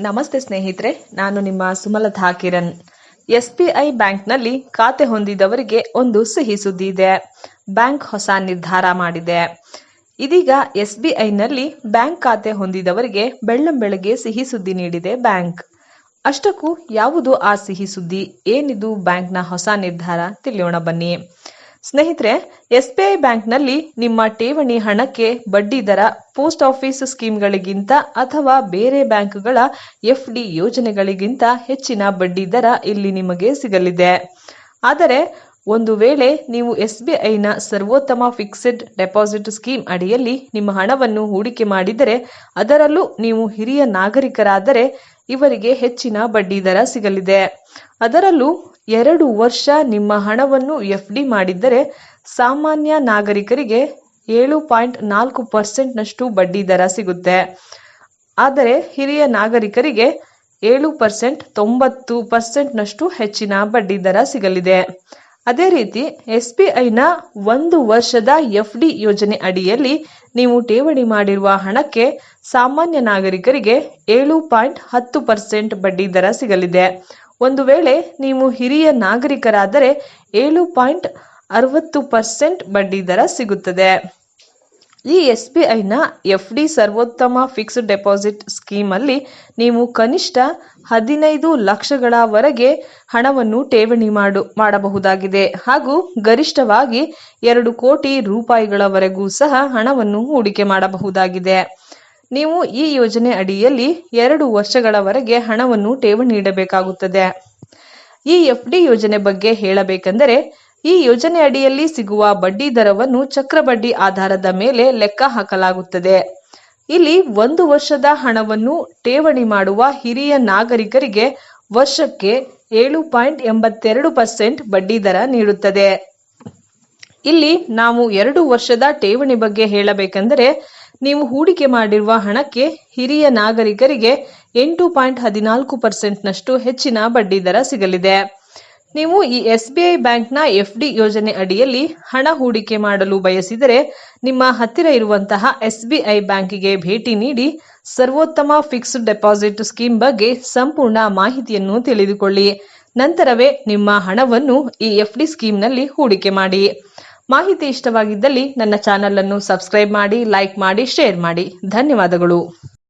ನಮಸ್ತೆ ಸ್ನೇಹಿತರೆ, ನಾನು ನಿಮ್ಮ ಸುಮಲತಾ ಕಿರಣ್. SBI ಬ್ಯಾಂಕ್ನಲ್ಲಿ ಖಾತೆ ಹೊಂದಿದವರಿಗೆ ಒಂದು ಸಿಹಿ ಸುದ್ದಿ ಇದೆ. ಬ್ಯಾಂಕ್ ಹೊಸ ನಿರ್ಧಾರ ಮಾಡಿದೆ. ಇದೀಗ SBIನಲ್ಲಿ ಬ್ಯಾಂಕ್ ಖಾತೆ ಹೊಂದಿದವರಿಗೆ ಬೆಳ್ಳಂಬೆಳಗ್ಗೆ ಸಿಹಿ ಸುದ್ದಿ ನೀಡಿದೆ ಬ್ಯಾಂಕ್. ಅಷ್ಟಕ್ಕೂ ಯಾವುದು ಆ ಸಿಹಿ ಸುದ್ದಿ, ಏನಿದು ಬ್ಯಾಂಕ್ನ ಹೊಸ ನಿರ್ಧಾರ, ತಿಳಿಯೋಣ ಬನ್ನಿ. ಸ್ನೇಹಿತರೆ, SBI ಬ್ಯಾಂಕ್ನಲ್ಲಿ ನಿಮ್ಮ ಠೇವಣಿ ಹಣಕ್ಕೆ ಬಡ್ಡಿ ದರ ಪೋಸ್ಟ್ ಆಫೀಸ್ ಸ್ಕೀಮ್ಗಳಿಗಿಂತ ಅಥವಾ ಬೇರೆ ಬ್ಯಾಂಕ್ಗಳ FD ಯೋಜನೆಗಳಿಗಿಂತ ಹೆಚ್ಚಿನ ಬಡ್ಡಿ ದರ ಇಲ್ಲಿ ನಿಮಗೆ ಸಿಗಲಿದೆ. ಆದರೆ ಒಂದು ವೇಳೆ ನೀವು SBIನ ಸರ್ವೋತ್ತಮ ಫಿಕ್ಸ್ಡ್ ಡೆಪಾಸಿಟ್ ಸ್ಕೀಮ್ ಅಡಿಯಲ್ಲಿ ನಿಮ್ಮ ಹಣವನ್ನು ಹೂಡಿಕೆ ಮಾಡಿದರೆ, ಅದರಲ್ಲೂ ನೀವು ಹಿರಿಯ ನಾಗರಿಕರಾದರೆ ಇವರಿಗೆ ಹೆಚ್ಚಿನ ಬಡ್ಡಿ ದರ ಸಿಗಲಿದೆ. ಅದರಲ್ಲೂ 2 ವರ್ಷ ನಿಮ್ಮ ಹಣವನ್ನು FD ಮಾಡಿದ್ದರೆ ಸಾಮಾನ್ಯ ನಾಗರಿಕರಿಗೆ 7.4% ನಷ್ಟು ಬಡ್ಡಿ ದರ ಸಿಗುತ್ತೆ. ಆದರೆ ಹಿರಿಯ ನಾಗರಿಕರಿಗೆ 7%, 90% ನಷ್ಟು ಹೆಚ್ಚಿನ ಬಡ್ಡಿ ದರ ಸಿಗಲಿದೆ. ಅದೇ ರೀತಿ SBIನ 1 ವರ್ಷದ FD ಯೋಜನೆ ಅಡಿಯಲ್ಲಿ ನೀವು ಠೇವಣಿ ಮಾಡಿರುವ ಹಣಕ್ಕೆ ಸಾಮಾನ್ಯ ನಾಗರಿಕರಿಗೆ 7.10% ಬಡ್ಡಿ ದರ ಸಿಗಲಿದೆ. ಒಂದು ವೇಳೆ ನೀವು ಹಿರಿಯ ನಾಗರಿಕರಾದರೆ 7.60% ಬಡ್ಡಿ ದರ ಸಿಗುತ್ತದೆ. ಈ SBIನ FD ಸರ್ವೋತ್ತಮ ಫಿಕ್ಸ್ಡ್ ಡೆಪಾಸಿಟ್ ಸ್ಕೀಮ್ ಅಲ್ಲಿ ನೀವು ಕನಿಷ್ಠ 15 ಲಕ್ಷಗಳವರೆಗೆ ಹಣವನ್ನು ಠೇವಣಿ ಮಾಡಬಹುದಾಗಿದೆ ಹಾಗೂ ಗರಿಷ್ಠವಾಗಿ 2 ಕೋಟಿ ರೂಪಾಯಿಗಳವರೆಗೂ ಸಹ ಹಣವನ್ನು ಹೂಡಿಕೆ ಮಾಡಬಹುದಾಗಿದೆ. ನೀವು ಈ ಯೋಜನೆ ಅಡಿಯಲ್ಲಿ 2 ವರ್ಷಗಳವರೆಗೆ ಹಣವನ್ನು ಠೇವಣಿ ಇಡಬೇಕಾಗುತ್ತದೆ. ಈ FD ಯೋಜನೆ ಬಗ್ಗೆ ಹೇಳಬೇಕೆಂದರೆ, ಈ ಯೋಜನೆ ಅಡಿಯಲ್ಲಿ ಸಿಗುವ ಬಡ್ಡಿ ದರವನ್ನು ಚಕ್ರಬಡ್ಡಿ ಆಧಾರದ ಮೇಲೆ ಲೆಕ್ಕ ಹಾಕಲಾಗುತ್ತದೆ. ಇಲ್ಲಿ 1 ವರ್ಷದ ಹಣವನ್ನು ಠೇವಣಿ ಮಾಡುವ ಹಿರಿಯ ನಾಗರಿಕರಿಗೆ ವರ್ಷಕ್ಕೆ 7.82% ಬಡ್ಡಿ ದರ ನೀಡುತ್ತದೆ. ಇಲ್ಲಿ ನಾವು 2 ವರ್ಷದ ಠೇವಣಿ ಬಗ್ಗೆ ಹೇಳಬೇಕೆಂದರೆ, ನೀವು ಹೂಡಿಕೆ ಮಾಡಿರುವ ಹಣಕ್ಕೆ ಹಿರಿಯ ನಾಗರಿಕರಿಗೆ 8.14% ನಷ್ಟು ಹೆಚ್ಚಿನ ಬಡ್ಡಿ ದರ ಸಿಗಲಿದೆ. ನೀವು ಈ SBI ಬ್ಯಾಂಕ್ನ FD ಯೋಜನೆ ಅಡಿಯಲ್ಲಿ ಹಣ ಹೂಡಿಕೆ ಮಾಡಲು ಬಯಸಿದರೆ ನಿಮ್ಮ ಹತ್ತಿರ ಇರುವಂತಹ SBI ಬ್ಯಾಂಕಿಗೆ ಭೇಟಿ ನೀಡಿ ಸರ್ವೋತ್ತಮ ಫಿಕ್ಸ್ಡ್ ಡೆಪಾಸಿಟ್ ಸ್ಕೀಮ್ ಬಗ್ಗೆ ಸಂಪೂರ್ಣ ಮಾಹಿತಿಯನ್ನು ತಿಳಿದುಕೊಳ್ಳಿ. ನಂತರವೇ ನಿಮ್ಮ ಹಣವನ್ನು ಈ FD ಸ್ಕೀಮ್ನಲ್ಲಿ ಹೂಡಿಕೆ ಮಾಡಿ. ಮಾಹಿತಿ ಇಷ್ಟವಾಗಿದ್ದಲ್ಲಿ ನನ್ನ ಚಾನಲ್ ಅನ್ನು ಸಬ್ಸ್ಕ್ರೈಬ್ ಮಾಡಿ, ಲೈಕ್ ಮಾಡಿ, ಶೇರ್ ಮಾಡಿ. ಧನ್ಯವಾದಗಳು.